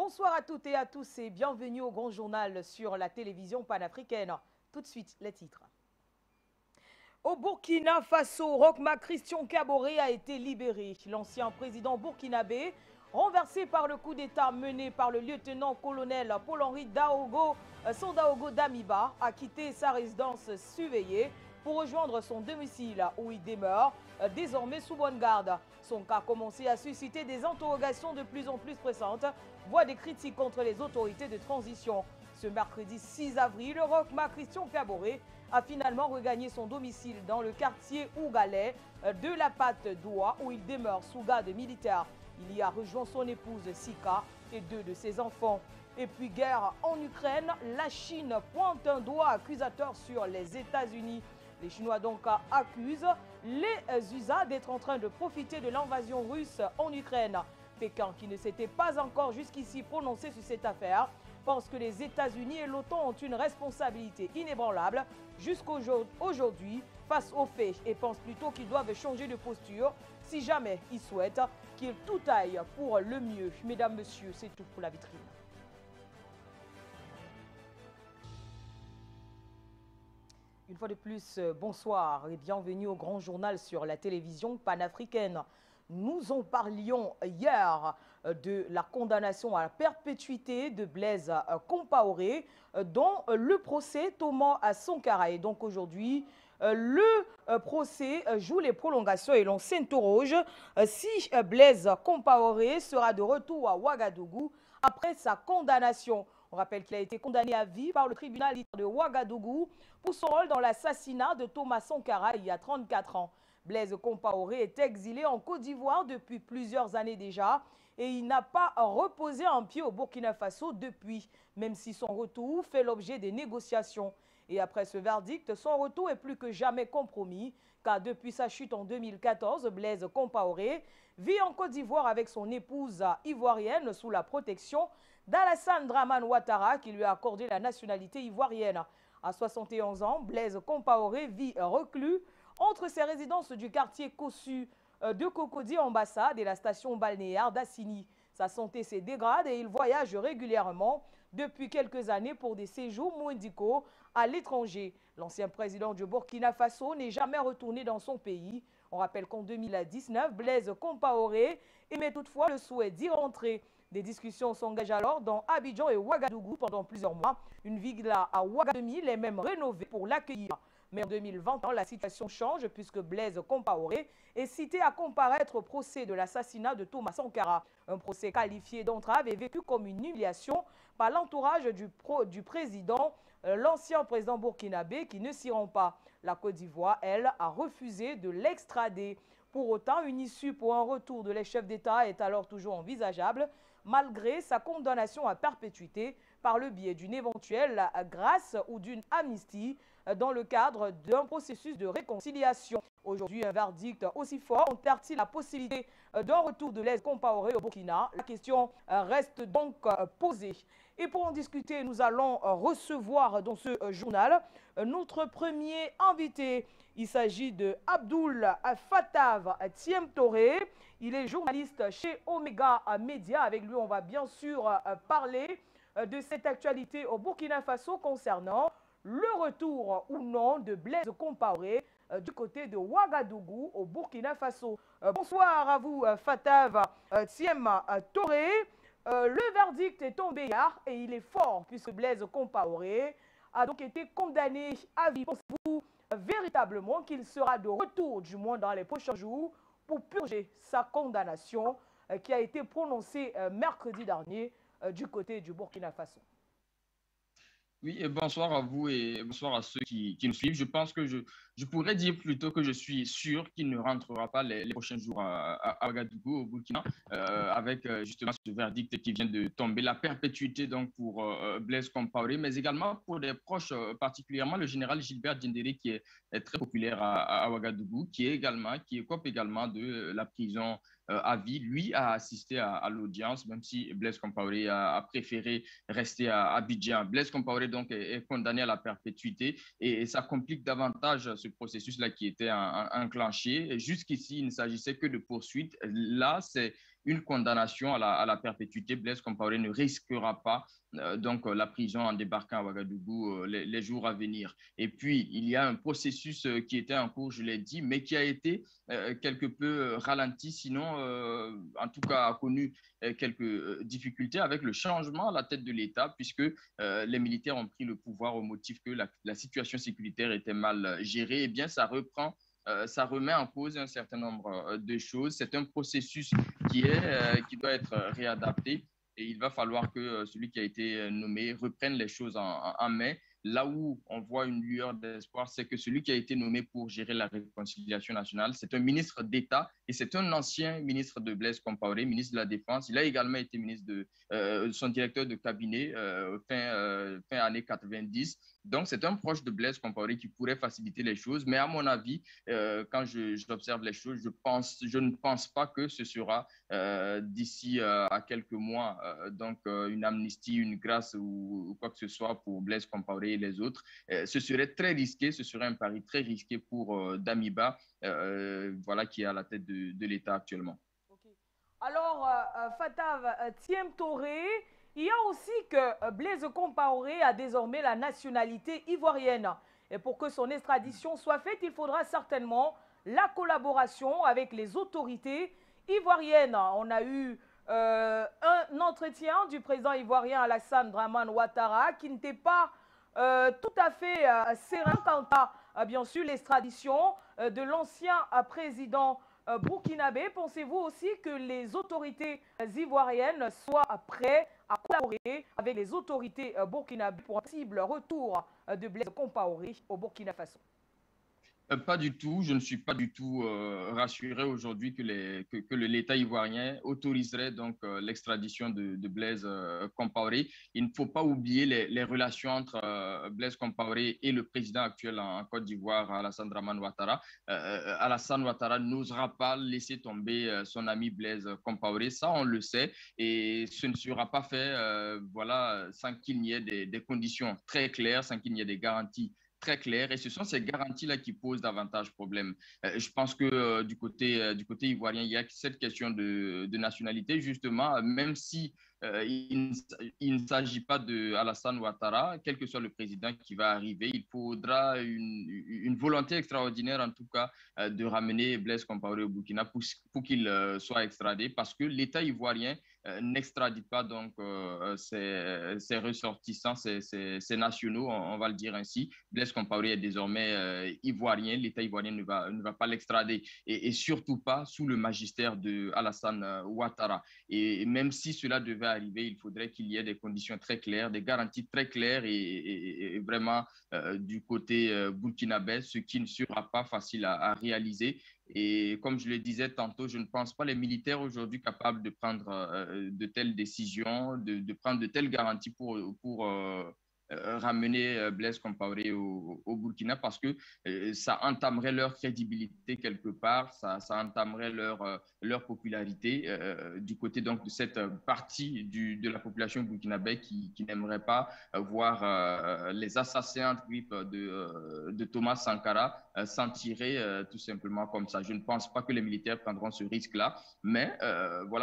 Bonsoir à toutes et à tous et bienvenue au Grand Journal sur la télévision panafricaine. Tout de suite, les titres. Au Burkina Faso, Rochma Christian Kaboré a été libéré. L'ancien président burkinabé, renversé par le coup d'État mené par le lieutenant-colonel Paul-Henri Sandaogo Damiba, a quitté sa résidence surveillée pour rejoindre son domicile où il demeure, désormais sous bonne garde. Son cas a commencé à susciter des interrogations de plus en plus pressantes, voire des critiques contre les autorités de transition. Ce mercredi 6 avril, Rochma Christian Kaboré a finalement regagné son domicile dans le quartier ougalais de la Patte d'Oie où il demeure sous garde militaire. Il y a rejoint son épouse Sika et 2 de ses enfants. Et puis guerre en Ukraine, la Chine pointe un doigt accusateur sur les États-Unis. Les Chinois donc accusent les USA d'être en train de profiter de l'invasion russe en Ukraine. Pékin, qui ne s'était pas encore jusqu'ici prononcé sur cette affaire, pense que les États-Unis et l'OTAN ont une responsabilité inébranlable jusqu'aujourd'hui face aux faits et pense plutôt qu'ils doivent changer de posture si jamais ils souhaitent qu'il tout aille pour le mieux. Mesdames, Messieurs, c'est tout pour la vitrine. Une fois de plus, bonsoir et bienvenue au Grand Journal sur la télévision panafricaine. Nous en parlions hier de la condamnation à la perpétuité de Blaise Compaoré dans le procès Thomas Sankara. Et donc aujourd'hui, le procès joue les prolongations et l'on s'interroge si Blaise Compaoré sera de retour à Ouagadougou après sa condamnation. On rappelle qu'il a été condamné à vie par le tribunal de Ouagadougou pour son rôle dans l'assassinat de Thomas Sankara il y a 34 ans. Blaise Compaoré est exilé en Côte d'Ivoire depuis plusieurs années déjà et il n'a pas reposé un pied au Burkina Faso depuis, même si son retour fait l'objet des négociations. Et après ce verdict, son retour est plus que jamais compromis, car depuis sa chute en 2014, Blaise Compaoré vit en Côte d'Ivoire avec son épouse ivoirienne sous la protection d'Alassane Dramane Ouattara qui lui a accordé la nationalité ivoirienne. À 71 ans, Blaise Compaoré vit reclus entre ses résidences du quartier Kossu de Cocody Ambassade et la station balnéaire d'Assini. Sa santé se dégrade et il voyage régulièrement depuis quelques années pour des séjours médicaux à l'étranger. L'ancien président du Burkina Faso n'est jamais retourné dans son pays. On rappelle qu'en 2019, Blaise Compaoré émet toutefois le souhait d'y rentrer. Des discussions s'engagent alors dans Abidjan et Ouagadougou pendant plusieurs mois. Une villa à Ouagadougou est même rénovée pour l'accueillir. Mais en 2020, la situation change puisque Blaise Compaoré est cité à comparaître au procès de l'assassinat de Thomas Sankara. Un procès qualifié d'entrave et vécu comme une humiliation par l'entourage du président, l'ancien président burkinabé qui ne s'y rend pas. La Côte d'Ivoire, elle, a refusé de l'extrader. Pour autant, une issue pour un retour de les chefs d'État est alors toujours envisageable, malgré sa condamnation à perpétuité par le biais d'une éventuelle grâce ou d'une amnistie dans le cadre d'un processus de réconciliation. Aujourd'hui, un verdict aussi fort enterre-t-il la possibilité d'un retour de Blaise Compaoré au Burkina? La question reste donc posée. Et pour en discuter, nous allons recevoir dans ce journal notre premier invité. Il s'agit de Abdoul Fattav Thiem Touré. Il est journaliste chez Omega Media. Avec lui, on va bien sûr parler de cette actualité au Burkina Faso concernant le retour ou non de Blaise Compaoré du côté de Ouagadougou au Burkina Faso. Bonsoir à vous, Fattav Thiem Touré. Le verdict est tombé hier et il est fort puisque Blaise Compaoré a donc été condamné à vie. Pensez-vous véritablement qu'il sera de retour, du moins dans les prochains jours, pour purger sa condamnation qui a été prononcée mercredi dernier du côté du Burkina Faso? Oui, et bonsoir à vous et bonsoir à ceux qui nous suivent. Je pense que je pourrais dire plutôt que je suis sûr qu'il ne rentrera pas les prochains jours à Ouagadougou, au Burkina, avec justement ce verdict qui vient de tomber, la perpétuité donc pour Blaise Compaoré, mais également pour des proches, particulièrement le général Gilbert Diendéré qui est très populaire à Ouagadougou, qui écope également de la prison à vie. Lui a assisté à l'audience, même si Blaise Compaoré a préféré rester à Abidjan. Blaise Compaoré donc est condamné à la perpétuité et ça complique davantage ce processus-là qui était enclenché. Jusqu'ici, il ne s'agissait que de poursuites. Là, c'est une condamnation à la perpétuité, Blaise Compaoré ne risquera pas donc la prison en débarquant à Ouagadougou les jours à venir. Et puis, il y a un processus qui était en cours, je l'ai dit, mais qui a été quelque peu ralenti, sinon, en tout cas, a connu quelques difficultés avec le changement à la tête de l'État, puisque les militaires ont pris le pouvoir au motif que la situation sécuritaire était mal gérée. Eh bien, ça remet en cause un certain nombre de choses. C'est un processus qui doit être réadapté et il va falloir que celui qui a été nommé reprenne les choses en main. Là où on voit une lueur d'espoir, c'est que celui qui a été nommé pour gérer la réconciliation nationale, c'est un ministre d'État et c'est un ancien ministre de Blaise Compaoré, ministre de la Défense. Il a également été ministre son directeur de cabinet fin années 90. Donc, c'est un proche de Blaise Compaoré qui pourrait faciliter les choses. Mais à mon avis, quand j'observe les choses, je ne pense pas que ce sera d'ici à quelques mois, une amnistie, une grâce ou quoi que ce soit pour Blaise Compaoré et les autres. Ce serait très risqué, ce serait un pari très risqué pour Damiba, qui est à la tête de l'État actuellement. Okay. Alors, Fatav Thiem Touré, il y a aussi que Blaise Compaoré a désormais la nationalité ivoirienne. Et pour que son extradition soit faite, il faudra certainement la collaboration avec les autorités ivoiriennes. On a eu un entretien du président ivoirien Alassane Dramane Ouattara qui n'était pas tout à fait serein quant à bien sûr l'extradition de l'ancien président burkinabé. Pensez-vous aussi que les autorités ivoiriennes soient prêtes à collaborer avec les autorités burkinabées pour un possible retour de Blaise Compaoré au Burkina Faso? Pas du tout. Je ne suis pas du tout rassuré aujourd'hui que l'État ivoirien autoriserait donc l'extradition de Blaise Compaoré. Il ne faut pas oublier les relations entre Blaise Compaoré et le président actuel en Côte d'Ivoire, Alassane Dramane Ouattara. Alassane Ouattara n'osera pas laisser tomber son ami Blaise Compaoré. Ça, on le sait. Et ce ne sera pas fait sans qu'il n'y ait des conditions très claires, sans qu'il n'y ait des garanties très clair et ce sont ces garanties-là qui posent davantage problème. Je pense que du côté ivoirien, il y a cette question de nationalité, justement, même si il ne s'agit pas de Alassane Ouattara, quel que soit le président qui va arriver, il faudra une volonté extraordinaire, en tout cas, de ramener Blaise Compaoré au Burkina pour qu'il soit extradé, parce que l'État ivoirien n'extradite pas donc ses ressortissants, ses nationaux, on va le dire ainsi. Blaise Compaoré est désormais ivoirien, l'État ivoirien ne va pas l'extrader et surtout pas sous le magistère de Alassane Ouattara. Et même si cela devait arriver, il faudrait qu'il y ait des conditions très claires, des garanties très claires et vraiment du côté burkinabé, ce qui ne sera pas facile à réaliser. Et comme je le disais tantôt, je ne pense pas les militaires aujourd'hui capables de prendre de telles décisions, de prendre de telles garanties pour ramener Blaise Compaoré au Burkina parce que ça entamerait leur crédibilité quelque part, ça entamerait leur popularité du côté donc de cette partie de la population burkinabé qui n'aimerait pas voir les assassins entre griffes de Thomas Sankara s'en tirer tout simplement comme ça. Je ne pense pas que les militaires prendront ce risque-là, mais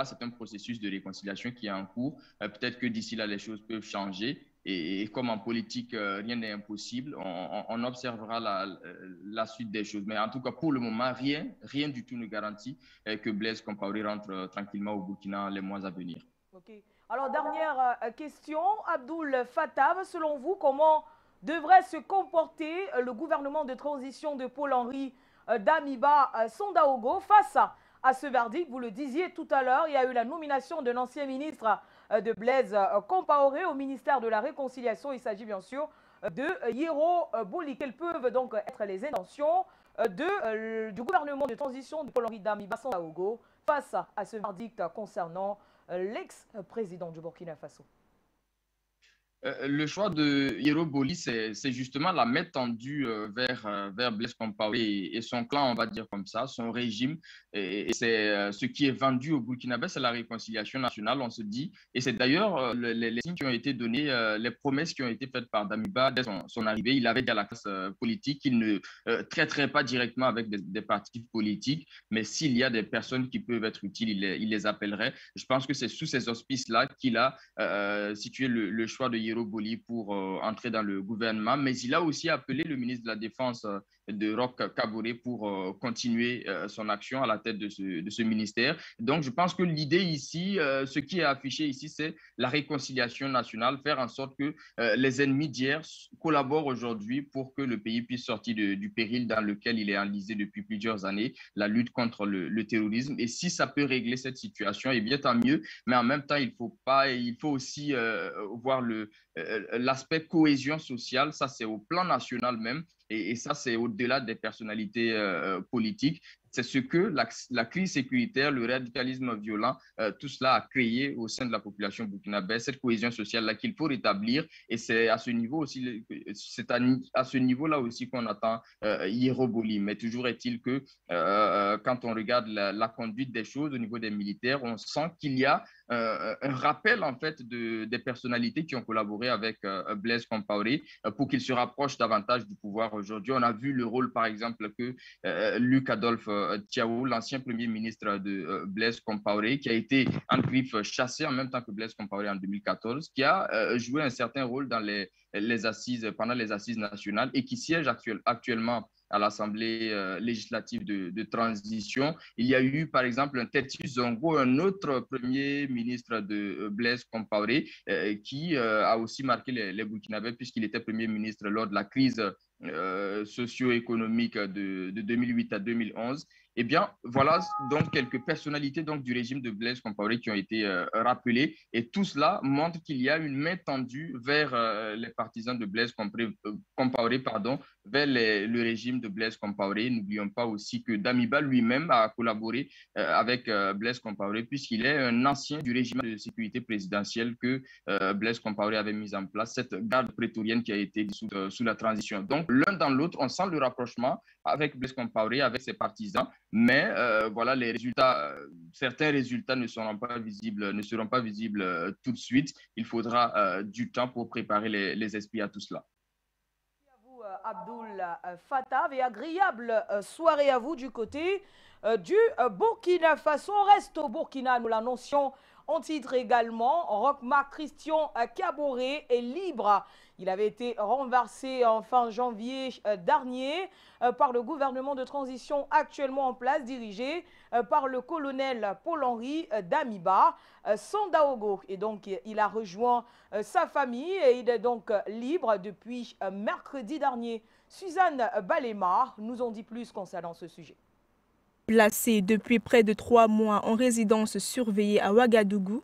c'est un processus de réconciliation qui est en cours. Peut-être que d'ici là, les choses peuvent changer. Et comme en politique, rien n'est impossible, on observera la suite des choses. Mais en tout cas, pour le moment, rien du tout ne garantit que Blaise Compaoré rentre tranquillement au Burkina les mois à venir. Okay. Alors, dernière question, Abdoul Fattav, selon vous, comment devrait se comporter le gouvernement de transition de Paul-Henri Damiba Sondaogo face à ce verdict? Vous le disiez tout à l'heure, il y a eu la nomination d'un ancien ministre de Blaise Compaoré au ministère de la Réconciliation. Il s'agit bien sûr de Yero Boli. Quelles peuvent donc être les intentions du gouvernement de transition de Paul-Henri Damiba Sondaogo face à ce verdict concernant l'ex-président du Burkina Faso? Le choix de Hiro Boli, c'est justement la main tendue vers Blaise Compaoré et son clan, on va dire comme ça, son régime. Et c'est ce qui est vendu au Burkinabé, c'est la réconciliation nationale, on se dit. Et c'est d'ailleurs les signes qui ont été donnés, les promesses qui ont été faites par Damiba dès son arrivée. Il avait dit à la classe politique qu'il ne traiterait pas directement avec des partis politiques, mais s'il y a des personnes qui peuvent être utiles, il les appellerait. Je pense que c'est sous ces auspices-là qu'il a situé le choix de Hiro Boli pour entrer dans le gouvernement, mais il a aussi appelé le ministre de la Défense de Roch Kaboré pour continuer son action à la tête de ce ministère. Donc, je pense que l'idée ici, ce qui est affiché ici, c'est la réconciliation nationale, faire en sorte que les ennemis d'hier collaborent aujourd'hui pour que le pays puisse sortir du péril dans lequel il est enlisé depuis plusieurs années, la lutte contre le terrorisme. Et si ça peut régler cette situation, eh bien, tant mieux. Mais en même temps, il faut aussi voir l'aspect cohésion sociale. Ça, c'est au plan national même. Et ça, c'est au-delà des personnalités politiques. C'est ce que la crise sécuritaire, le radicalisme violent, tout cela a créé au sein de la population burkinabèse, cette cohésion sociale-là qu'il faut rétablir. Et c'est à ce niveau aussi, c'est à ce niveau-là aussi qu'on attend Hiro Boli. Mais toujours est-il que quand on regarde la conduite des choses au niveau des militaires, on sent qu'il y a un rappel en fait des personnalités qui ont collaboré avec Blaise Compaoré pour qu'il se rapproche davantage du pouvoir aujourd'hui. On a vu le rôle, par exemple, que Luc Adolphe Thiaw, l'ancien premier ministre de Blaise Compaoré, qui a été en griffe chassé en même temps que Blaise Compaoré en 2014, qui a joué un certain rôle dans les assises, pendant les assises nationales et qui siège actuellement à l'Assemblée législative de transition. Il y a eu, par exemple, un Teti Zongo, un autre premier ministre de Blaise Compaoré, qui a aussi marqué les Burkinabés puisqu'il était premier ministre lors de la crise socio-économique de 2008 à 2011. Eh bien, voilà donc quelques personnalités donc, du régime de Blaise Compaoré qui ont été rappelées. Et tout cela montre qu'il y a une main tendue vers les partisans de Blaise Compaoré, vers le régime de Blaise Compaoré. N'oublions pas aussi que Damiba lui-même a collaboré avec Blaise Compaoré puisqu'il est un ancien du régime de sécurité présidentielle que Blaise Compaoré avait mis en place, cette garde prétorienne qui a été dissoute sous la transition. Donc, l'un dans l'autre, on sent le rapprochement avec Blaise Compaoré, avec ses partisans, mais voilà, les résultats, certains résultats ne seront pas visibles tout de suite. Il faudra du temps pour préparer les esprits à tout cela. Abdoul Fattah, et agréable soirée à vous du côté du Burkina Faso. On reste au Burkina, nous l'annoncions en titre également. Roch-Marc Christian Kaboré est libre. Il avait été renversé en fin janvier dernier par le gouvernement de transition actuellement en place, dirigé par le colonel Paul-Henri Damiba Sandaogo. Et donc, il a rejoint sa famille et il est donc libre depuis mercredi dernier. Suzanne Balema nous en dit plus concernant ce sujet. Placé depuis près de 3 mois en résidence surveillée à Ouagadougou,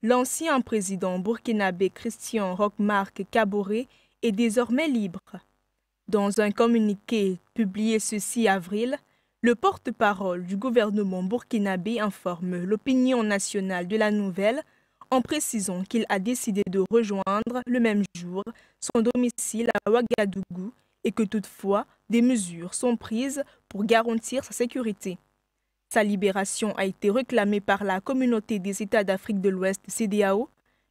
l'ancien président burkinabé Christian Roch-Marc Kaboré est désormais libre. Dans un communiqué publié ce 6 avril, le porte-parole du gouvernement burkinabé informe l'opinion nationale de la nouvelle en précisant qu'il a décidé de rejoindre le même jour son domicile à Ouagadougou et que toutefois des mesures sont prises pour garantir sa sécurité. Sa libération a été réclamée par la Communauté des États d'Afrique de l'Ouest, CEDEAO,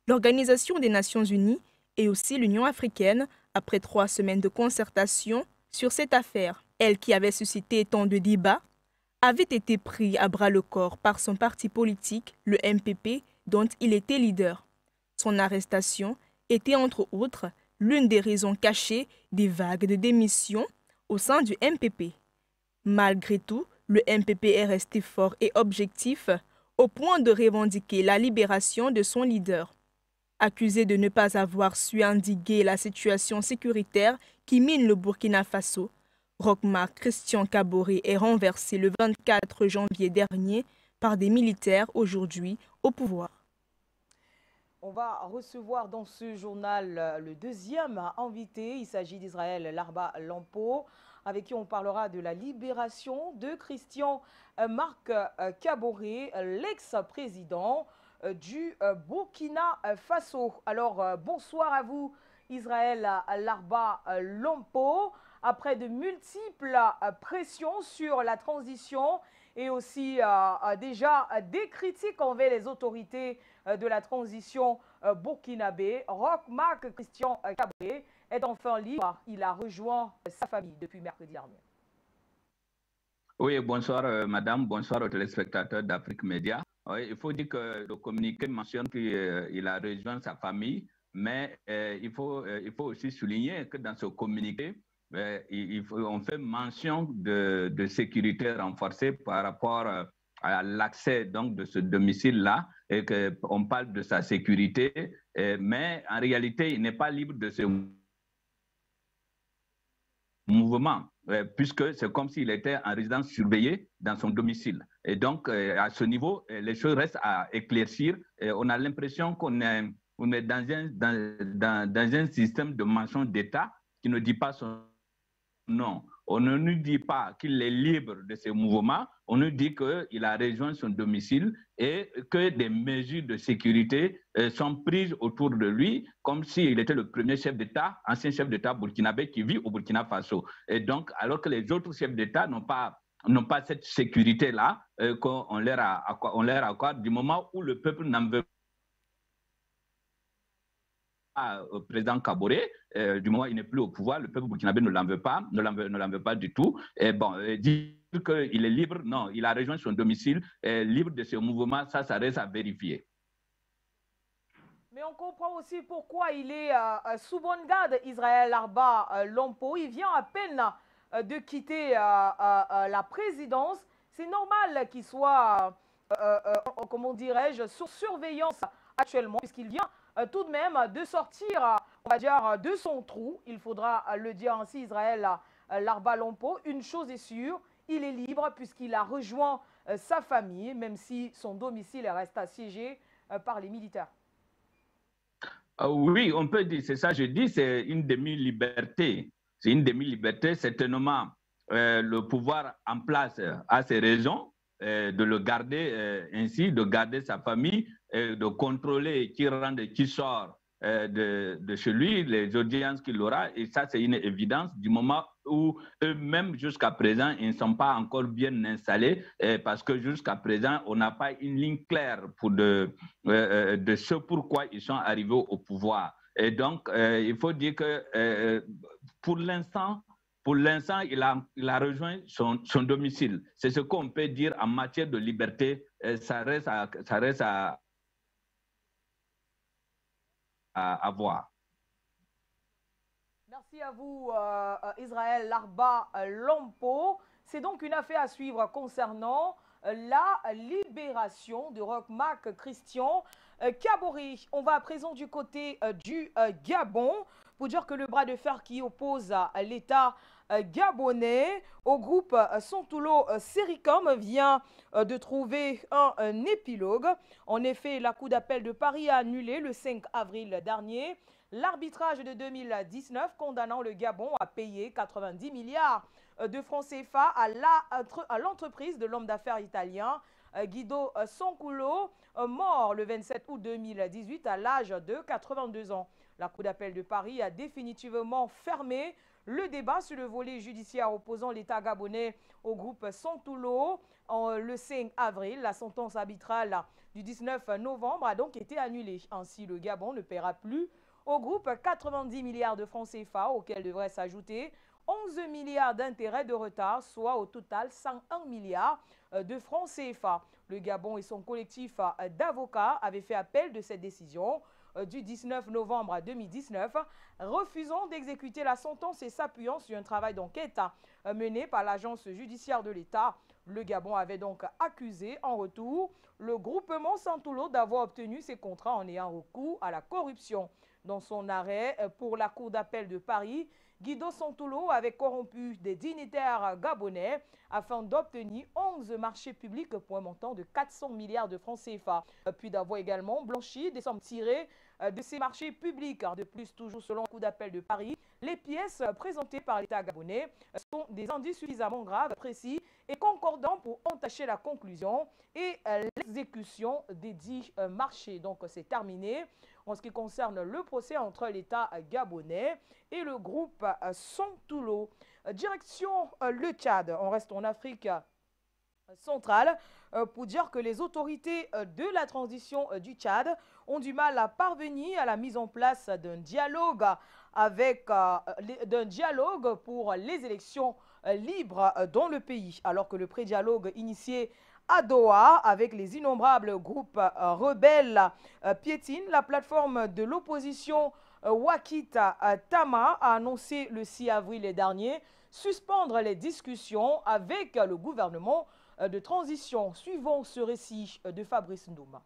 l'Organisation des Nations Unies et aussi l'Union africaine après 3 semaines de concertation sur cette affaire. Elle, qui avait suscité tant de débats, avait été prise à bras-le-corps par son parti politique, le MPP, dont il était leader. Son arrestation était entre autres l'une des raisons cachées des vagues de démissions au sein du MPP. Malgré tout, le MPP est resté fort et objectif au point de revendiquer la libération de son leader. Accusé de ne pas avoir su endiguer la situation sécuritaire qui mine le Burkina Faso, Roch-Marc Christian Kaboré est renversé le 24 janvier dernier par des militaires aujourd'hui au pouvoir. On va recevoir dans ce journal le deuxième invité. Il s'agit d'Israël Larba Lampo, avec qui on parlera de la libération de Christian Marc Kaboré, l'ex-président du Burkina Faso. Alors, bonsoir à vous, Israël Larba Lompo. Après de multiples pressions sur la transition et aussi déjà des critiques envers les autorités de la transition burkinabé, Roch Marc Christian Kaboré est enfin libre. Il a rejoint sa famille depuis mercredi dernier. Oui, bonsoir madame, bonsoir aux téléspectateurs d'Afrique Média. Oui, il faut dire que le communiqué mentionne qu'il a rejoint sa famille, mais il faut aussi souligner que dans ce communiqué, on fait mention de sécurité renforcée par rapport à l'accès donc de ce domicile-là et qu'on parle de sa sécurité, mais en réalité, il n'est pas libre de ce mouvement, puisque c'est comme s'il était en résidence surveillée dans son domicile. Et donc, à ce niveau, les choses restent à éclaircir. Et on a l'impression qu'on est dans un système de mensonge d'État qui ne dit pas son nom. On ne nous dit pas qu'il est libre de ce mouvement, on nous dit qu'il a rejoint son domicile et que des mesures de sécurité sont prises autour de lui, comme s'il était le premier chef d'État, ancien chef d'État burkinabé qui vit au Burkina Faso. Et donc, alors que les autres chefs d'État n'ont pas cette sécurité-là qu'on leur accorde du moment où le peuple n'en veut au président Kaboré, du moment où il n'est plus au pouvoir, le peuple burkinabé ne l'en veut pas, ne l'en veut pas du tout. Et bon, dire qu'il est libre, non, il a rejoint son domicile, libre de ce mouvement, ça reste à vérifier. Mais on comprend aussi pourquoi il est sous bonne garde, Israël Larba Lompo. Il vient à peine de quitter la présidence. C'est normal qu'il soit, comment dirais-je, sous surveillance actuellement, puisqu'il vient tout de même de sortir, on va dire, de son trou. Il faudra le dire ainsi, Israël Larba Lompo. Une chose est sûre, il est libre puisqu'il a rejoint sa famille, même si son domicile reste assiégé par les militaires. Oui, on peut dire, c'est ça, je dis, c'est une demi-liberté. C'est une demi-liberté, certainement. Le pouvoir en place a ses raisons de le garder ainsi, de garder sa famille, de contrôler qui rentre et qui sort de chez lui, les audiences qu'il aura. Et ça, c'est une évidence du moment où eux-mêmes, jusqu'à présent, ils ne sont pas encore bien installés parce que jusqu'à présent, on n'a pas une ligne claire de ce pourquoi ils sont arrivés au pouvoir. Et donc, il faut dire que pour l'instant, il a rejoint son domicile. C'est ce qu'on peut dire en matière de liberté. Ça reste à voir. Merci à vous, Israël Larba Lompo. C'est donc une affaire à suivre concernant la libération de Roch Marc Christian Kaboré. On va à présent du côté du Gabon pour dire que le bras de fer qui oppose l'État gabonais au groupe Sontoulo Sericom vient de trouver un épilogue. En effet, la Cour d'appel de Paris a annulé le 5 avril dernier l'arbitrage de 2019 condamnant le Gabon à payer 90 milliards de francs CFA à l'entreprise de l'homme d'affaires italien Guido Sonculo, mort le 27 août 2018 à l'âge de 82 ans. La Cour d'appel de Paris a définitivement fermé le débat sur le volet judiciaire opposant l'État gabonais au groupe Sontoulo le 5 avril. La sentence arbitrale du 19 novembre a donc été annulée. Ainsi, le Gabon ne paiera plus au groupe 90 milliards de francs CFA, auxquels devraient s'ajouter 11 milliards d'intérêts de retard, soit au total 101 milliards de francs CFA. Le Gabon et son collectif d'avocats avaient fait appel de cette décision du 19 novembre 2019, refusant d'exécuter la sentence et s'appuyant sur un travail d'enquête mené par l'agence judiciaire de l'État. Le Gabon avait donc accusé en retour le groupement Sontoulo d'avoir obtenu ses contrats en ayant recours à la corruption. Dans son arrêt pour la Cour d'appel de Paris, Guido Sontoulo avait corrompu des dignitaires gabonais afin d'obtenir 11 marchés publics pour un montant de 400 milliards de francs CFA, puis d'avoir également blanchi des sommes tirées de ces marchés publics. De plus, toujours selon le coup d'appel de Paris, les pièces présentées par l'État gabonais sont des indices suffisamment graves, précis et concordants pour entacher la conclusion et l'exécution des dits marchés. Donc, c'est terminé en ce qui concerne le procès entre l'État gabonais et le groupe Sontoulo. Direction le Tchad, on reste en Afrique centrale pour dire que les autorités de la transition du Tchad ont du mal à parvenir à la mise en place d'un dialogue pour les élections libres dans le pays, alors que le pré-dialogue initié à Doha avec les innombrables groupes rebelles piétine. La plateforme de l'opposition Wakita Tama a annoncé le 6 avril dernier suspendre les discussions avec le gouvernement de transition. Suivons ce récit de Fabrice Ndouma.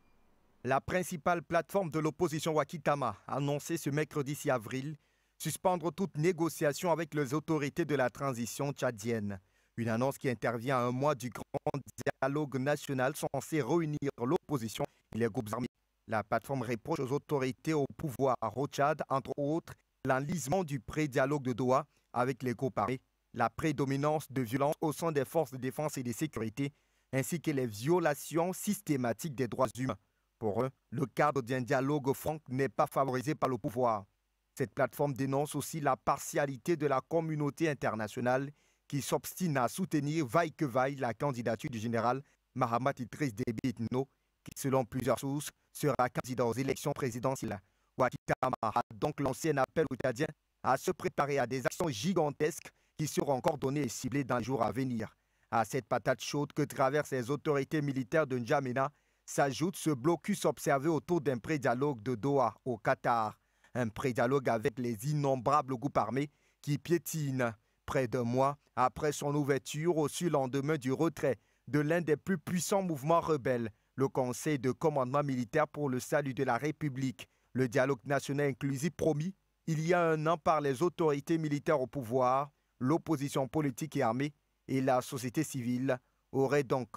La principale plateforme de l'opposition Wakitama a annoncé ce mercredi 6 avril suspendre toute négociation avec les autorités de la transition tchadienne. Une annonce qui intervient à un mois du grand dialogue national censé réunir l'opposition et les groupes armés. La plateforme reproche aux autorités au pouvoir au Tchad, entre autres, l'enlisement du pré-dialogue de Doha avec les groupes armés, la prédominance de violence au sein des forces de défense et de sécurité, ainsi que les violations systématiques des droits humains. Pour eux, le cadre d'un dialogue franc n'est pas favorisé par le pouvoir. Cette plateforme dénonce aussi la partialité de la communauté internationale qui s'obstine à soutenir vaille que vaille la candidature du général Mahamat Idriss Déby Itno, qui, selon plusieurs sources, sera candidat aux élections présidentielles. Wakitama a donc lancé un appel aux Tchadiens à se préparer à des actions gigantesques qui seront coordonnées et ciblées dans les jours à venir. À cette patate chaude que traversent les autorités militaires de N'Djamena s'ajoute ce blocus observé autour d'un pré-dialogue de Doha au Qatar. Un pré-dialogue avec les innombrables groupes armés qui piétinent près d'un mois après son ouverture au lendemain du retrait de l'un des plus puissants mouvements rebelles, le Conseil de commandement militaire pour le salut de la République. Le dialogue national inclusif promis il y a un an par les autorités militaires au pouvoir, l'opposition politique et armée et la société civile aurait donc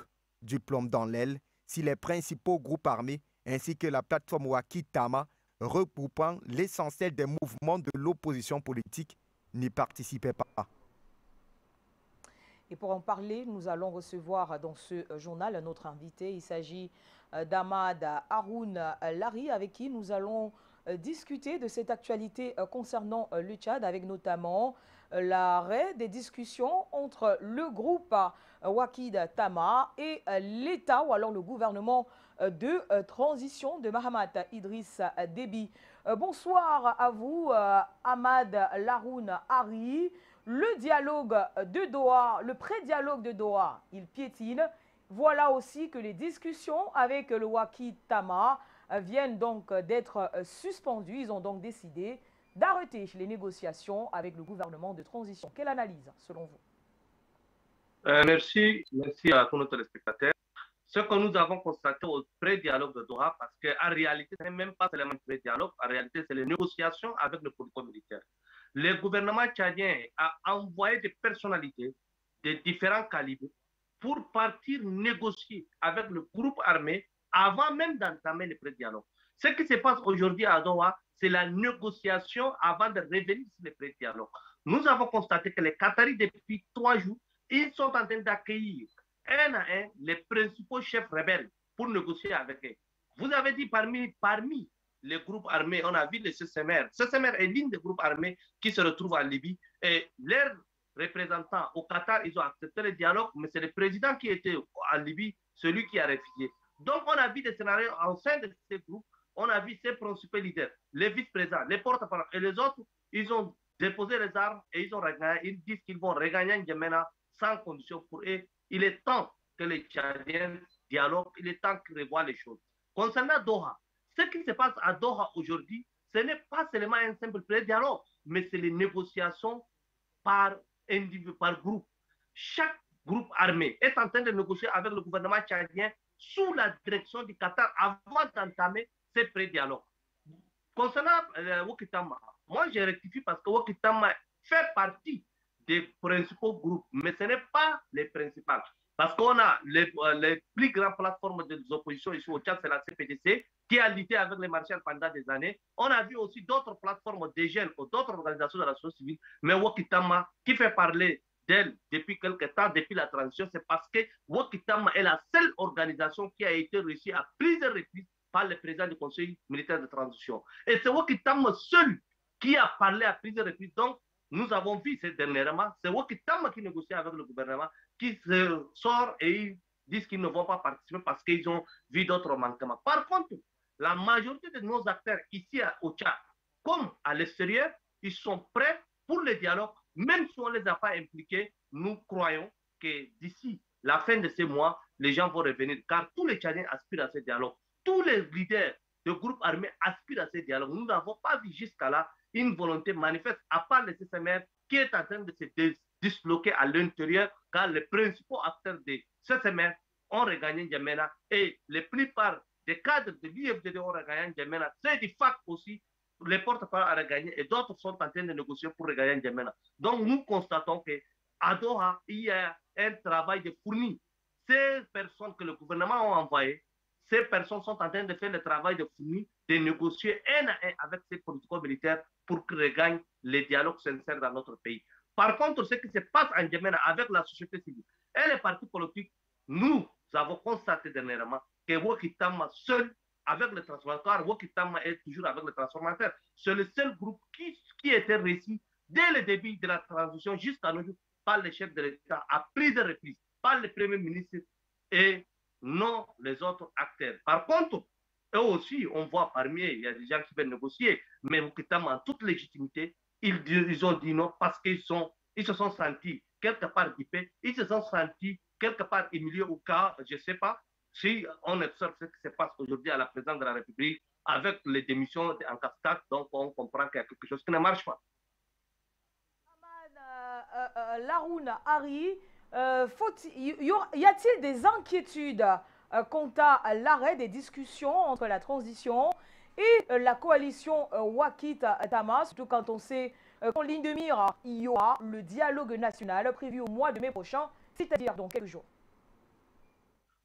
du plomb dans l'aile si les principaux groupes armés ainsi que la plateforme Wakitama, regroupant l'essentiel des mouvements de l'opposition politique, n'y participaient pas. Et pour en parler, nous allons recevoir dans ce journal notre invité. Il s'agit d'Ahmad Haroun Lari, avec qui nous allons discuter de cette actualité concernant le Tchad, avec notamment l'arrêt des discussions entre le groupe Wakid Tama et l'État, ou alors le gouvernement de transition de Mahamat Idriss Déby. Bonsoir à vous, Ahmad Haroun Lari. Le dialogue de Doha, le pré-dialogue de Doha, il piétine. Voilà aussi que les discussions avec le Wakid Tama viennent donc d'être suspendues. Ils ont donc décidé d'arrêter les négociations avec le gouvernement de transition. Quelle analyse, selon vous? Merci à tous nos téléspectateurs. Ce que nous avons constaté au pré-dialogue de Doha, parce qu'en réalité, ce n'est même pas seulement le pré-dialogue, en réalité, c'est les négociations avec le politico-militaire. Le gouvernement tchadien a envoyé des personnalités de différents calibres pour partir négocier avec le groupe armé avant même d'entamer le pré-dialogue. Ce qui se passe aujourd'hui à Doha, c'est la négociation avant de revenir sur le pré-dialogue. Nous avons constaté que les Qataris, depuis 3 jours, ils sont en train d'accueillir un à un les principaux chefs rebelles pour négocier avec eux. Vous avez dit parmi les groupes armés, on a vu le CSMR. CSMR est l'une des groupes armés qui se retrouvent en Libye. Et leurs représentants au Qatar, ils ont accepté le dialogue, mais c'est le président qui était en Libye, celui qui a refusé. Donc, on a vu des scénarios au sein de ces groupes. On a vu ces principaux leaders, les vice-présidents, les porte-parole et les autres, ils ont déposé les armes et ils ont regagné. Ils disent qu'ils vont regagner N'Djamena sans condition pour eux. Il est temps que les Tchadiens dialoguent, il est temps qu'ils revoient les choses. Concernant Doha, ce qui se passe à Doha aujourd'hui, ce n'est pas seulement un simple pré-dialogue, mais c'est les négociations par groupe. Chaque groupe armé est en train de négocier avec le gouvernement tchadien sous la direction du Qatar avant d'entamer ces pré-dialogues. Concernant Wakitama, moi je rectifie parce que Wakitama fait partie des principaux groupes, mais ce n'est pas les principaux. Parce qu'on a les plus grandes plateformes des oppositions ici au Tchad, c'est la CPDC, qui a lutté avec les marchés pendant des années. On a vu aussi d'autres plateformes des jeunes ou d'autres organisations de la société civile, mais Wokitama, qui fait parler d'elle depuis quelques temps, depuis la transition, c'est parce que Wokitama est la seule organisation qui a été réussie à plusieurs reprises par le président du Conseil militaire de transition. Et c'est Wokitama seul qui a parlé à plusieurs reprises. Donc, nous avons vu dernièrement, c'est Wokitama qui négocie avec le gouvernement, qui se sort et ils disent qu'ils ne vont pas participer parce qu'ils ont vu d'autres manquements. Par contre, la majorité de nos acteurs ici au Tchad, comme à l'extérieur, ils sont prêts pour le dialogue. Même si on ne les a pas impliqués, nous croyons que d'ici la fin de ce mois, les gens vont revenir, car tous les Tchadiens aspirent à ce dialogue. Tous les leaders de groupes armés aspirent à ce dialogue. Nous n'avons pas vu jusqu'à là une volonté manifeste, à part le CSMR, qui est en train de se disloquer à l'intérieur, car les principaux acteurs de CSMR ont regagné N'Djamena et la plupart des cadres de l'IFDD ont regagné N'Djamena. C'est du FAC aussi, les porte-parole ont regagné et d'autres sont en train de négocier pour regagner N'Djamena. Donc nous constatons qu'à Doha, il y a un travail de fourni. Ces personnes que le gouvernement a envoyées, ces personnes sont en train de faire le travail de fourni, de négocier un à un avec ces politico-militaires pour qu'ils regagnent les dialogues sincères dans notre pays. Par contre, ce qui se passe en N'Djamena avec la société civile et les partis politiques, nous avons constaté dernièrement que Wokitama seul, avec le transformateur, Wokitama est toujours avec le transformateur. C'est le seul groupe qui était réussi dès le début de la transition jusqu'à nous par le chef de l'État à plusieurs reprises, par le Premier ministre et non les autres acteurs. Par contre, eux aussi, on voit parmi eux, il y a des gens qui veulent négocier, mais Wokitama en toute légitimité, ils ont dit non parce qu'ils se sont sentis quelque part dupés, ils se sont sentis quelque part humiliés au cas, je ne sais pas, si on observe ce qui se passe aujourd'hui à la présidence de la République avec les démissions en cascade, donc on comprend qu'il y a quelque chose qui ne marche pas. Laroun Hari, y a-t-il des inquiétudes quant à l'arrêt des discussions entre la transition et la coalition Wakitama, surtout quand on sait qu'en ligne de mire, il y aura le dialogue national prévu au mois de mai prochain, c'est-à-dire dans quelques jours?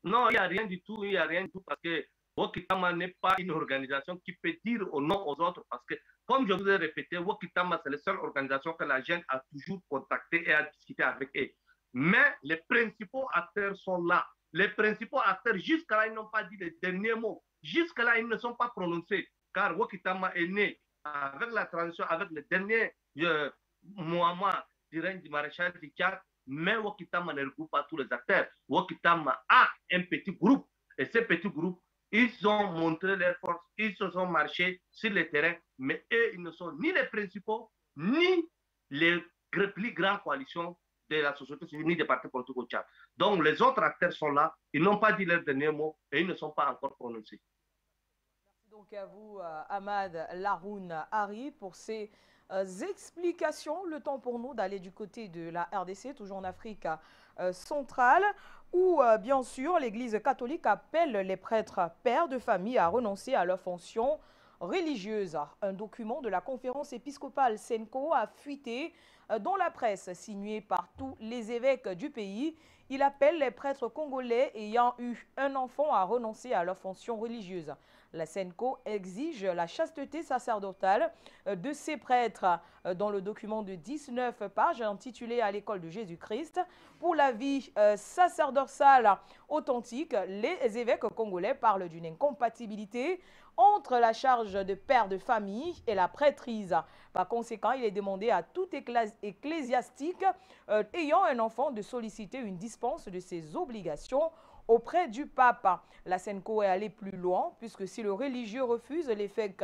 Non, il n'y a rien du tout, parce que Wokitama n'est pas une organisation qui peut dire au nom aux autres, parce que, comme je vous ai répété, Wokitama, c'est la seule organisation que la jeune a toujours contactée et a discuté avec eux. Mais les principaux acteurs sont là. Les principaux acteurs, jusqu'à là, ils n'ont pas dit les derniers mots. Jusqu'à là, ils ne sont pas prononcés, car Wokitama est né avec la transition, avec le dernier Mohamed du règne du maréchal du Tchad, mais Wokitama ne regroupe pas tous les acteurs. Wokitama a un petit groupe, et ce petit groupe, ils ont montré leur force, ils se sont marchés sur le terrain, mais eux, ils ne sont ni les principaux, ni les plus grandes coalitions de la société civile, ni des partis politiques au Tchad. Donc, les autres acteurs sont là, ils n'ont pas dit leur dernier mot, et ils ne sont pas encore prononcés. Merci donc à vous, Ahmad Laroun Hari, pour ces explications. Le temps pour nous d'aller du côté de la RDC, toujours en Afrique centrale, où bien sûr l'Église catholique appelle les prêtres pères de famille à renoncer à leurs fonctions religieuses. Un document de la conférence épiscopale SENCO a fuité dans la presse, signé par tous les évêques du pays. Il appelle les prêtres congolais ayant eu un enfant à renoncer à leurs fonctions religieuses. La SENCO exige la chasteté sacerdotale de ces prêtres dans le document de 19 pages intitulé « À l'école de Jésus-Christ pour la vie sacerdotale authentique ». Les évêques congolais parlent d'une incompatibilité entre la charge de père de famille et la prêtrise. Par conséquent, il est demandé à tout ecclésiastique ayant un enfant de solliciter une dispense de ses obligations auprès du pape. La SENCO est allée plus loin, puisque si le religieux refuse, l'évêque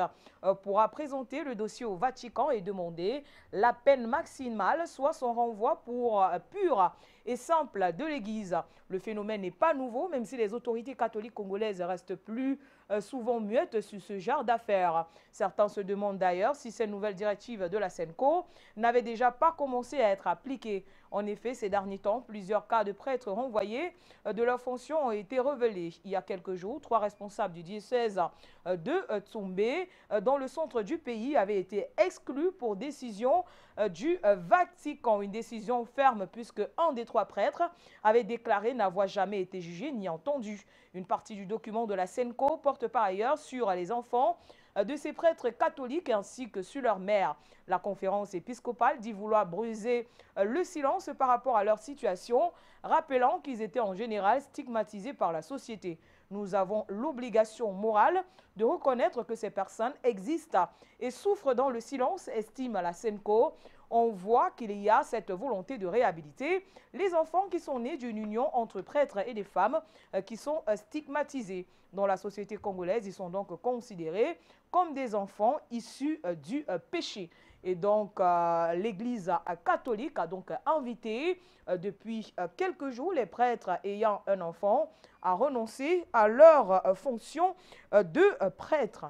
pourra présenter le dossier au Vatican et demander la peine maximale, soit son renvoi pour pur et simple de l'Église. Le phénomène n'est pas nouveau, même si les autorités catholiques congolaises restent plus souvent muettes sur ce genre d'affaires. Certains se demandent d'ailleurs si ces nouvelles directives de la SENCO n'avaient déjà pas commencé à être appliquées. En effet, ces derniers temps, plusieurs cas de prêtres renvoyés de leurs fonctions ont été révélés. Il y a quelques jours, 3 responsables du diocèse de Tsombé, dans le centre du pays, avaient été exclus pour décision du Vatican. Une décision ferme puisque un des 3 3 prêtres avaient déclaré n'avoir jamais été jugés ni entendus. Une partie du document de la SENCO porte par ailleurs sur les enfants de ces prêtres catholiques ainsi que sur leur mère. La conférence épiscopale dit vouloir briser le silence par rapport à leur situation, rappelant qu'ils étaient en général stigmatisés par la société. Nous avons l'obligation morale de reconnaître que ces personnes existent et souffrent dans le silence, estime la SENCO. On voit qu'il y a cette volonté de réhabiliter les enfants qui sont nés d'une union entre prêtres et des femmes qui sont stigmatisés. Dans la société congolaise, ils sont donc considérés comme des enfants issus du péché. Et donc, l'Église catholique a donc invité depuis quelques jours les prêtres ayant un enfant à renoncer à leur fonction de prêtre.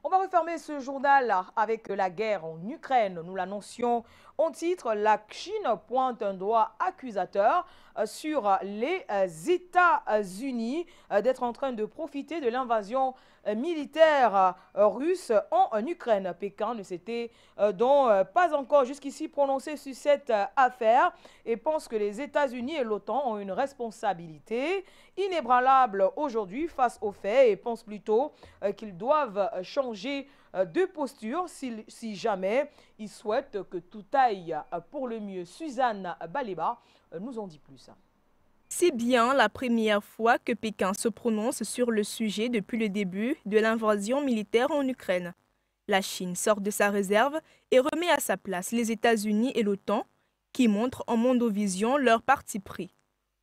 On va refermer ce journal avec la guerre en Ukraine. Nous l'annoncions en titre. La Chine pointe un doigt accusateur sur les États-Unis d'être en train de profiter de l'invasion militaire russe en Ukraine. Pékin ne s'était donc pas encore jusqu'ici prononcé sur cette affaire et pense que les États-Unis et l'OTAN ont une responsabilité inébranlable aujourd'hui face aux faits et pense plutôt qu'ils doivent changer de posture si jamais ils souhaitent que tout aille pour le mieux. Suzanne Baleba nous en dit plus. C'est bien la première fois que Pékin se prononce sur le sujet depuis le début de l'invasion militaire en Ukraine. La Chine sort de sa réserve et remet à sa place les États-Unis et l'OTAN, qui montrent en mondovision leur parti pris.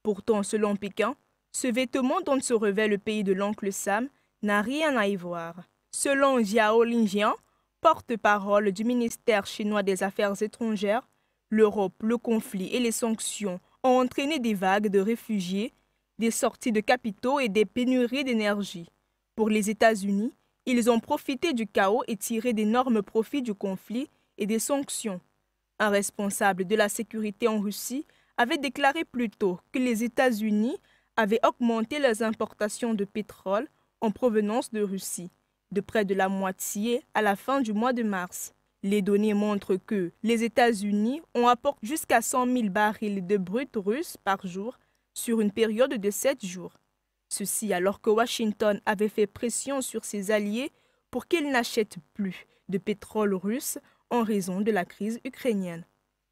Pourtant, selon Pékin, ce vêtement dont se revêt le pays de l'oncle Sam n'a rien à y voir. Selon Zhao Lingjian, porte-parole du ministère chinois des Affaires étrangères, l'Europe, le conflit et les sanctions ont entraîné des vagues de réfugiés, des sorties de capitaux et des pénuries d'énergie. Pour les États-Unis, ils ont profité du chaos et tiré d'énormes profits du conflit et des sanctions. Un responsable de la sécurité en Russie avait déclaré plus tôt que les États-Unis avaient augmenté leurs importations de pétrole en provenance de Russie, de près de la moitié à la fin du mois de mars. Les données montrent que les États-Unis ont apporté jusqu'à 100 000 barils de brut russe par jour sur une période de 7 jours. Ceci alors que Washington avait fait pression sur ses alliés pour qu'ils n'achètent plus de pétrole russe en raison de la crise ukrainienne.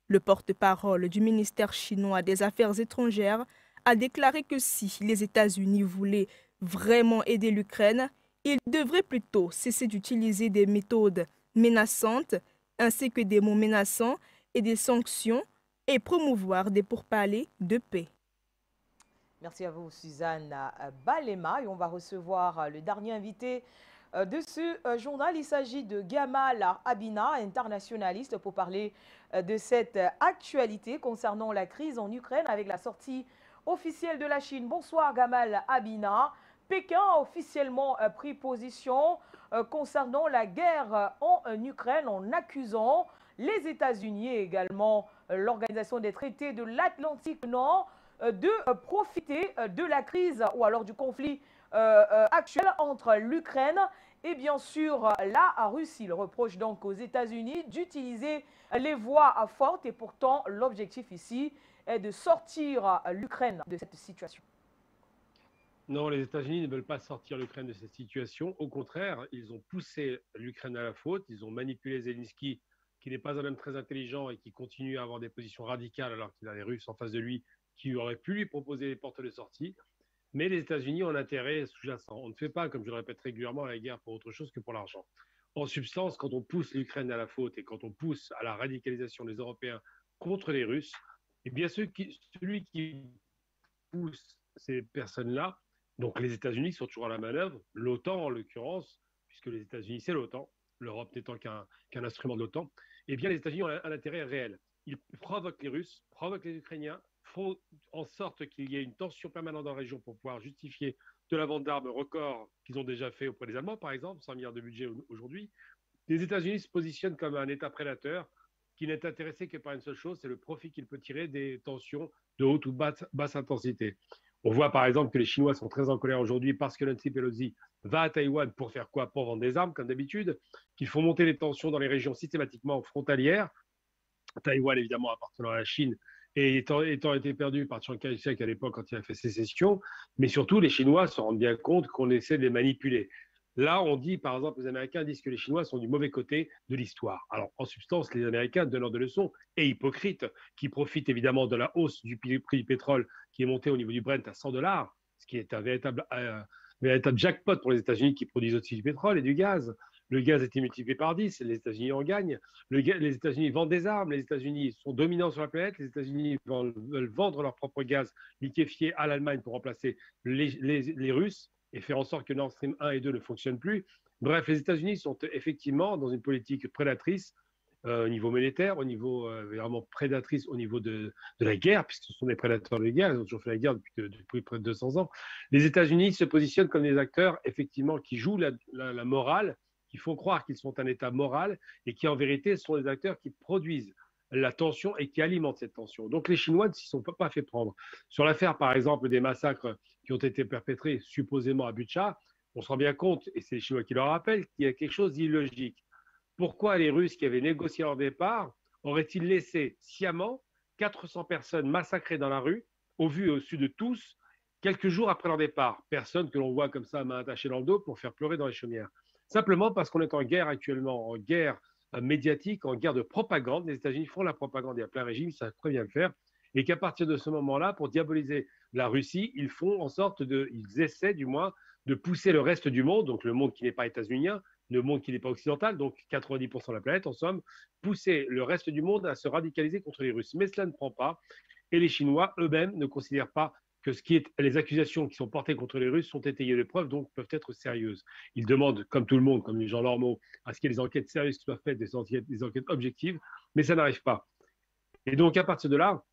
Le porte-parole du ministère chinois des Affaires étrangères a déclaré que si les États-Unis voulaient vraiment aider l'Ukraine, ils devraient plutôt cesser d'utiliser des méthodes menaçantes ainsi que des mots menaçants et des sanctions et promouvoir des pourparlers de paix. Merci à vous, Suzanne Balema. Et on va recevoir le dernier invité de ce journal. Il s'agit de Gamal Abina, internationaliste, pour parler de cette actualité concernant la crise en Ukraine avec la sortie officielle de la Chine. Bonsoir, Gamal Abina. Pékin a officiellement pris position concernant la guerre en Ukraine en accusant les États-Unis et également l'Organisation des traités de l'Atlantique Nord de profiter de la crise ou alors du conflit actuel entre l'Ukraine et bien sûr la Russie. Il reproche donc aux États-Unis d'utiliser les voies fortes et pourtant l'objectif ici est de sortir l'Ukraine de cette situation. Non, les États-Unis ne veulent pas sortir l'Ukraine de cette situation. Au contraire, ils ont poussé l'Ukraine à la faute. Ils ont manipulé Zelensky, qui n'est pas un homme très intelligent et qui continue à avoir des positions radicales alors qu'il a les Russes en face de lui qui auraient pu lui proposer des portes de sortie. Mais les États-Unis ont un intérêt sous-jacent. On ne fait pas, comme je le répète régulièrement, la guerre pour autre chose que pour l'argent. En substance, quand on pousse l'Ukraine à la faute et quand on pousse à la radicalisation des Européens contre les Russes, eh bien celui qui pousse ces personnes-là, donc les États-Unis sont toujours à la manœuvre, l'OTAN en l'occurrence, puisque les États-Unis c'est l'OTAN, l'Europe n'étant qu'un instrument de l'OTAN, eh bien les États-Unis ont un intérêt réel. Ils provoquent les Russes, provoquent les Ukrainiens, font en sorte qu'il y ait une tension permanente dans la région pour pouvoir justifier de la vente d'armes record qu'ils ont déjà fait auprès des Allemands, par exemple, 100 milliards de budget aujourd'hui. Les États-Unis se positionnent comme un État prédateur qui n'est intéressé que par une seule chose, c'est le profit qu'il peut tirer des tensions de haute ou basse intensité. On voit par exemple que les Chinois sont très en colère aujourd'hui parce que Nancy Pelosi va à Taïwan pour faire quoi? Pour vendre des armes, comme d'habitude, qu'ils font monter les tensions dans les régions systématiquement frontalières. Taïwan, évidemment, appartenant à la Chine, et étant été perdu par Chiang Kai-shek à l'époque quand il a fait sécession, mais surtout les Chinois se rendent bien compte qu'on essaie de les manipuler. Là, on dit, par exemple, les Américains disent que les Chinois sont du mauvais côté de l'histoire. Alors, en substance, les Américains, donneurs de leçons et hypocrites, qui profitent évidemment de la hausse du prix du pétrole qui est monté au niveau du Brent à $100, ce qui est un véritable jackpot pour les États-Unis qui produisent aussi du pétrole et du gaz. Le gaz a été multiplié par 10, les États-Unis en gagnent. Les États-Unis vendent des armes, les États-Unis sont dominants sur la planète, les États-Unis veulent vendre leur propre gaz liquéfié à l'Allemagne pour remplacer les Russes et faire en sorte que Nord Stream 1 et 2 ne fonctionnent plus. Bref, les États-Unis sont effectivement dans une politique prédatrice au niveau monétaire, au niveau vraiment prédatrice au niveau de la guerre, puisque ce sont des prédateurs de guerre, ils ont toujours fait la guerre depuis près de 200 ans. Les États-Unis se positionnent comme des acteurs, effectivement, qui jouent la morale, qui font croire qu'ils sont un État moral et qui, en vérité, sont des acteurs qui produisent la tension et qui alimentent cette tension. Donc les Chinois ne s'y sont pas fait prendre. Sur l'affaire, par exemple, des massacres qui ont été perpétrés supposément à Butcha, on se rend bien compte, et c'est les Chinois qui le rappellent, qu'il y a quelque chose d'illogique. Pourquoi les Russes qui avaient négocié leur départ auraient-ils laissé sciemment 400 personnes massacrées dans la rue, au vu et au su de tous, quelques jours après leur départ? Personne que l'on voit comme ça, main attachée dans le dos, pour faire pleurer dans les chaumières. Simplement parce qu'on est en guerre actuellement, en guerre médiatique, en guerre de propagande. Les États-Unis font la propagande et à plein régime, ça savent très bien le faire. Et qu'à partir de ce moment-là, pour diaboliser la Russie, ils font en sorte ils essaient du moins de pousser le reste du monde, donc le monde qui n'est pas états-unien, le monde qui n'est pas occidental, donc 90% de la planète en somme, pousser le reste du monde à se radicaliser contre les Russes. Mais cela ne prend pas. Et les Chinois eux-mêmes ne considèrent pas que les accusations qui sont portées contre les Russes sont étayées de preuves, donc peuvent être sérieuses. Ils demandent, comme tout le monde, comme les gens normaux, à ce qu'il y ait des enquêtes sérieuses qui soient faites, des enquêtes objectives, mais ça n'arrive pas. Et donc, à partir de là,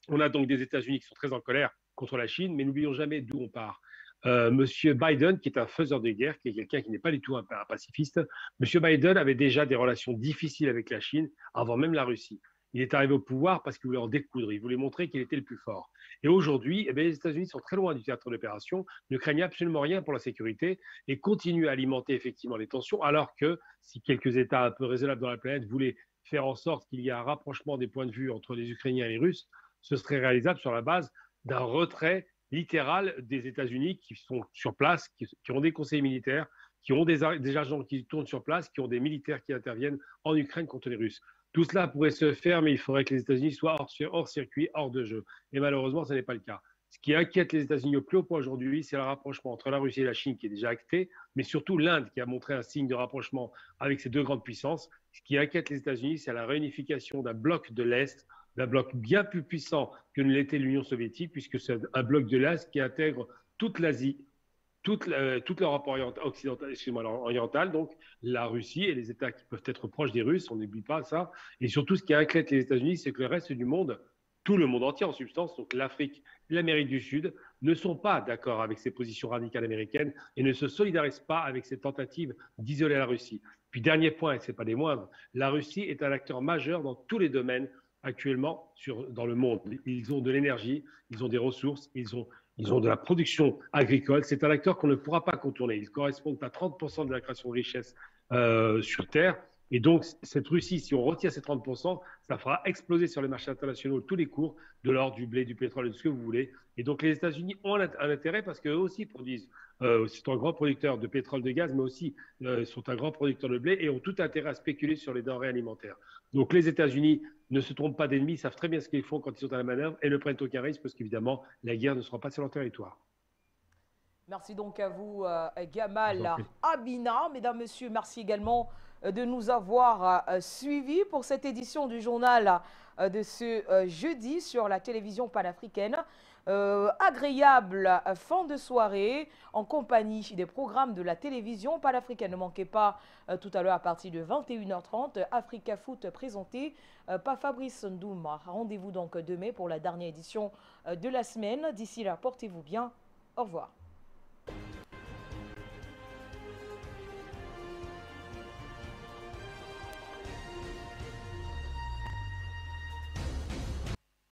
on a donc des États-Unis qui sont très en colère contre la Chine, mais n'oublions jamais d'où on part. Monsieur Biden, qui est un faiseur de guerre, qui est quelqu'un qui n'est pas du tout un pacifiste, Monsieur Biden avait déjà des relations difficiles avec la Chine avant même la Russie. Il est arrivé au pouvoir parce qu'il voulait en découdre, il voulait montrer qu'il était le plus fort. Et aujourd'hui, les États-Unis sont très loin du théâtre d'opération, ne craignent absolument rien pour la sécurité et continuent à alimenter effectivement les tensions, alors que si quelques États un peu raisonnables dans la planète voulaient faire en sorte qu'il y ait un rapprochement des points de vue entre les Ukrainiens et les Russes, ce serait réalisable sur la base d'un retrait littéral des États-Unis qui sont sur place, qui ont des conseillers militaires, qui ont des agents qui tournent sur place, qui ont des militaires qui interviennent en Ukraine contre les Russes. Tout cela pourrait se faire, mais il faudrait que les États-Unis soient hors circuit, hors de jeu. Et malheureusement, ce n'est pas le cas. Ce qui inquiète les États-Unis au plus haut point aujourd'hui, c'est le rapprochement entre la Russie et la Chine qui est déjà acté, mais surtout l'Inde qui a montré un signe de rapprochement avec ces deux grandes puissances. Ce qui inquiète les États-Unis, c'est la réunification d'un bloc de l'Est, d'un bloc bien plus puissant que ne l'était l'Union soviétique, puisque c'est un bloc de l'Est qui intègre toute l'Asie, toute l'Europe orientale, donc la Russie et les États qui peuvent être proches des Russes, on n'oublie pas ça. Et surtout, ce qui inquiète les États-Unis, c'est que le reste du monde, tout le monde entier en substance, donc l'Afrique et l'Amérique du Sud, ne sont pas d'accord avec ces positions radicales américaines et ne se solidarisent pas avec ces tentatives d'isoler la Russie. Puis dernier point, et ce n'est pas des moindres, la Russie est un acteur majeur dans tous les domaines actuellement dans le monde. Ils ont de l'énergie, ils ont des ressources, ils ont de la production agricole. C'est un acteur qu'on ne pourra pas contourner. Ils correspondent à 30% de la création de richesse sur Terre. Et donc, cette Russie, si on retire ces 30%, ça fera exploser sur les marchés internationaux tous les cours de l'or, du blé, du pétrole et de ce que vous voulez. Et donc, les États-Unis ont un intérêt parce qu'eux aussi produisent. C'est un grand producteur de pétrole, de gaz, mais aussi sont un grand producteur de blé et ont tout intérêt à spéculer sur les denrées alimentaires. Donc, les États-Unis ne se trompent pas d'ennemis, savent très bien ce qu'ils font quand ils sont à la manœuvre et ne prennent aucun risque parce qu'évidemment, la guerre ne sera pas sur leur territoire. Merci donc à vous, Gamal Abina. Mesdames, Messieurs, merci également de nous avoir suivis pour cette édition du journal de ce jeudi sur la télévision panafricaine. Agréable fin de soirée en compagnie des programmes de la télévision panafricaine. Ne manquez pas tout à l'heure à partir de 21h30 Africa Foot présenté par Fabrice Ndouma. Rendez-vous donc demain pour la dernière édition de la semaine. D'ici là, portez-vous bien. Au revoir.